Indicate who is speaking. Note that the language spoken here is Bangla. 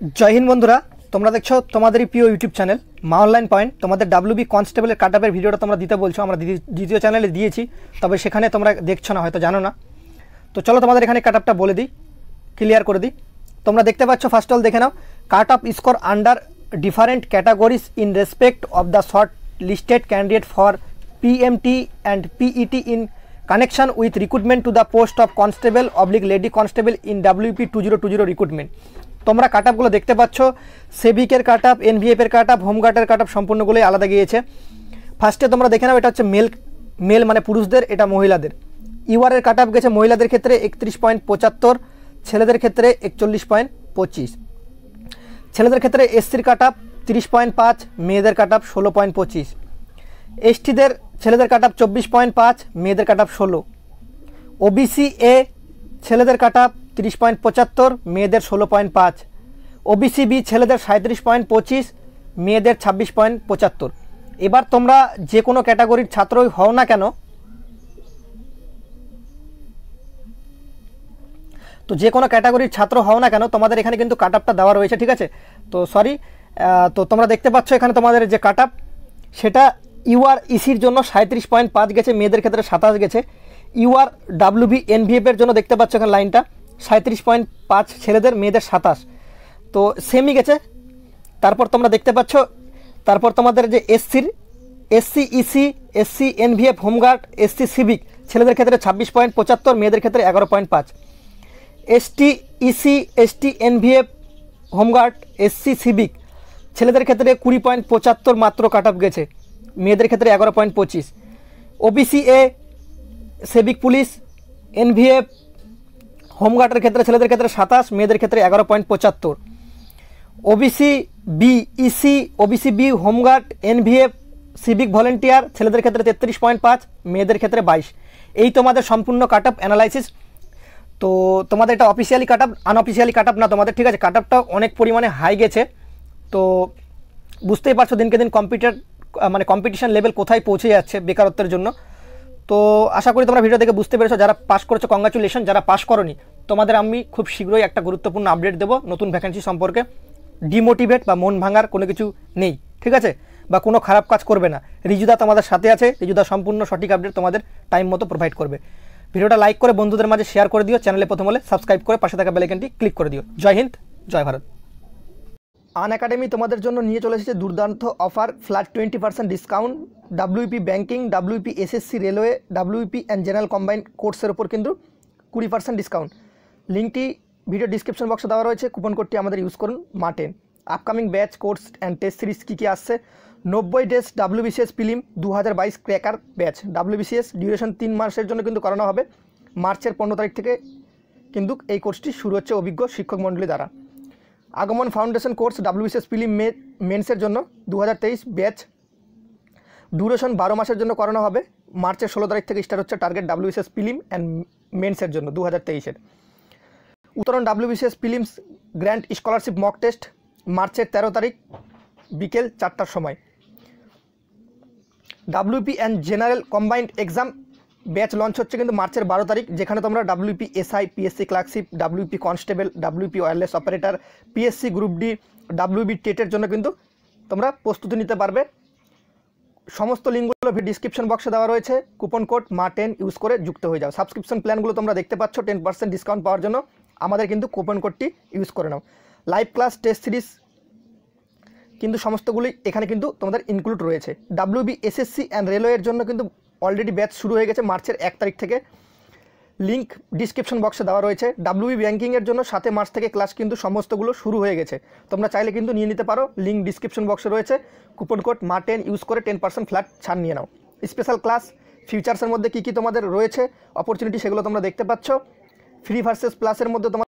Speaker 1: जय हिंद बंधुरा তোমরা দেখছো তোমাদেরই প্রিয় ইউটিউব চ্যানেল মা অনলাইন পয়েন্ট। তোমাদের ডাব্লিউবি কনস্টেবলের কাটআপের ভিডিওটা তোমরা দিতে বলছো, আমরা দ্বিতীয় চ্যানেলে দিয়েছি, তবে সেখানে তোমরা দেখছো না, হয়তো জানো না। তো চলো তোমাদের এখানে কাটআপটা বলে দিই, ক্লিয়ার করে দিই। তোমরা দেখতে পাচ্ছ, ফার্স্ট অল দেখে নাও, cut off score under different categories in respect of the short listed candidate for PMT and PET in connection with recruitment to the post of constable oblique lady constable in WP 2020 recruitment. তোমরা কাটআপগুলো দেখতে পাচ্ছ, সেভিকের কাটআপ, এনভিএফের কাটআপ, হোমগার্ডের কাটআপ সম্পূর্ণগুলোই আলাদা গিয়েছে। ফার্স্টে তোমরা দেখে নাও, এটা হচ্ছে মেল মানে পুরুষদের, এটা মহিলাদের। ইউআরের কাটআপ গেছে মহিলাদের ক্ষেত্রে 31.75, ছেলেদের ক্ষেত্রে 41.25। ছেলেদের ক্ষেত্রে এসসির কাটআপ 30.5, মেয়েদের কাটআপ 16.25। এসটিদের ছেলেদের কাটআপ 24.5, মেয়েদের কাটআপ 16। ওবিসি এ ছেলেদের কাটআপ 30.75, মেয়েদের 16.5। ওবিসি বি ছেলেদের 37.25, মেয়েদের 26.75। এবার তোমরা যে কোনো ক্যাটাগরির ছাত্রই হও না কেন, তো যে কোনো ক্যাটাগরির ছাত্র হও না কেন, তোমাদের এখানে কিন্তু কাটআপটা দেওয়া রয়েছে, ঠিক আছে। তো সরি, তো তোমরা দেখতে পাচ্ছ এখানে তোমাদের যে কাটআপ, সেটা ইউআর ইসির জন্য 37.5 গেছে, মেয়েদের ক্ষেত্রে 27 গেছে। ইউআর ডাব্লিউবি এনভিএফের জন্য দেখতে পাচ্ছ এখানে লাইনটা 37.5 ছেলেদের, মেয়েদের 27, তো সেমই গেছে। তারপর তোমরা দেখতে পাচ্ছ, তারপর তোমাদের যে SC EC, SC NVF, home guard, SC civic ছেলেদের ক্ষেত্রে 26.75, মেয়েদের ক্ষেত্রে 11.5। ST EC, ST NVF, home guard, SC civic ছেলেদের ক্ষেত্রে 20.75 মাত্র কাটআপ গেছে, মেয়েদের ক্ষেত্রে 11.25। OBC A, civic police, NVF, হোমগার্ডের ক্ষেত্রে ছেলেদের ক্ষেত্রে 27, মেয়েদের ক্ষেত্রে 11.75। OBC B EC, OBC B, home guard, NVF, civic volunteer ছেলেদের ক্ষেত্রে 33.5, মেয়েদের ক্ষেত্রে 22। এই তোমাদের সম্পূর্ণ কাটআপ অ্যানালাইসিস। তো তোমাদের এটা অফিসিয়ালি কাটআপ, আনঅফিসিয়ালি কাটআপ না তোমাদের, ঠিক আছে। কাটআপটা অনেক পরিমাণে হাই গেছে, তো বুঝতেই পারছো দিনকে দিন কম্পিটিশন লেভেল কোথায় পৌঁছে যাচ্ছে বেকারত্বের জন্য। তো আশা করি তোমরা ভিডিও দেখে বুঝতে পেরেছো। যারা পাস করেছো কংগ্রাচুলেশন, যারা পাস করোনি তোমাদের আমি খুব শীঘ্রই একটা গুরুত্বপূর্ণ আপডেট দেবো নতুন ভ্যাকেন্সি সম্পর্কে। ডিমোটিভেট বা মন ভাঙার কোনো কিছু নেই, ঠিক আছে, বা কোনো খারাপ কাজ করবে না। রিজুদা তোমাদের সাথে আছে, রিজুদা সম্পূর্ণ সঠিক আপডেট তোমাদের টাইম মতো প্রোভাইড করবে। ভিডিওটা লাইক করে বন্ধুদের মাঝে শেয়ার করে দিও, চ্যানেলে প্রথম হলে সাবস্ক্রাইব করে পাশে থাকা বেল আইকনটি ক্লিক করে দিও। জয় হিন্দ, জয় ভারত। আনএকাডেমি তোমাদের জন্য নিয়ে চলে এসেছে দুর্দান্ত offer, flat 20% discount WP banking, WP SSC, railway, WP and general combined কোর্সের ওপর কিন্তু 20% ডিসকাউন্ট। লিঙ্কটি ভিডিও ডিসক্রিপশন বক্সে দেওয়া রয়েছে, কুপন কোডটি আমাদের ইউজ করুন মা10। Upcoming batch, course and test series কী আসছে: 90 days WBCS prelim 2022 cracker batch. WBCS duration 3 মাসের জন্য কিন্তু করানো হবে। মার্চের 15 তারিখ থেকে কিন্তু এই কোর্সটি শুরু হচ্ছে অভিজ্ঞ শিক্ষক মণ্ডলী দ্বারা। আগমন ফাউন্ডেশন কোর্স ডাব্লিউবিসিএস প্রিলিম মেন্সের জন্য 2023 ব্যাচ, ডিউরেশন 12 মাসের জন্য করানো হবে। মার্চের 16 তারিখ থেকে স্টার্ট হচ্ছে টার্গেট ডাব্লিউবিসিএস প্রিলিম অ্যান্ড মেন্সের জন্য 2023-এর। উত্তরণ WBCS prelims grand scholarship mock test মার্চের 13 তারিখ বিকেল 4টার সময়। WP and general combined exam batch launch হচ্ছে কিন্তু মার্চের 12 তারিখ, যেখানে তোমরা WP SI, PSC clerkship, WP constable, WP wireless operator, PSC group D, WB টেটের জন্য কিন্তু তোমরা প্রস্তুতি নিতে পারবে। সমস্ত লিঙ্কগুলো ডিসক্রিপশন বক্সে দেওয়া রয়েছে, কুপন কোড মা10 ইউজ করে যুক্ত হয়ে যাও। সাবস্ক্রিপশন প্ল্যানগুলো তোমরা দেখতে পাচ্ছ, 10% ডিসকাউন্ট পাওয়ার জন্য আমাদের কিন্তু কুপন কোডটি ইউজ করে নাও। লাইভ ক্লাস, টেস্ট সিরিজ কিন্তু সমস্তগুলি এখানে কিন্তু তোমাদের ইনক্লুড রয়েছে। ডাব্লিউবি এসএসসি অ্যান্ড রেলওয়ের জন্য কিন্তু অলরেডি ব্যাচ শুরু হয়ে গেছে মার্চের 1 তারিখ থেকে, লিঙ্ক ডিসক্রিপশন বক্সে দেওয়া রয়েছে। ডাব্লিউবি ব্যাঙ্কিংয়ের জন্য 7 মার্চ থেকে ক্লাস কিন্তু সমস্তগুলো শুরু হয়ে গেছে, তোমরা চাইলে কিন্তু নিয়ে নিতে পারো, লিঙ্ক ডিসক্রিপশন বক্সে রয়েছে। কুপন কোড মা10 ইউজ করে 10% ফ্ল্যাট ছাড় নিয়ে নাও। স্পেশাল ক্লাস ফিউচার্সের মধ্যে কী কী তোমাদের রয়েছে অপরচুনিটি, সেগুলো তোমরা দেখতে পাচ্ছ। ফ্রি ভার্সেস প্লাসের মধ্যে তোমার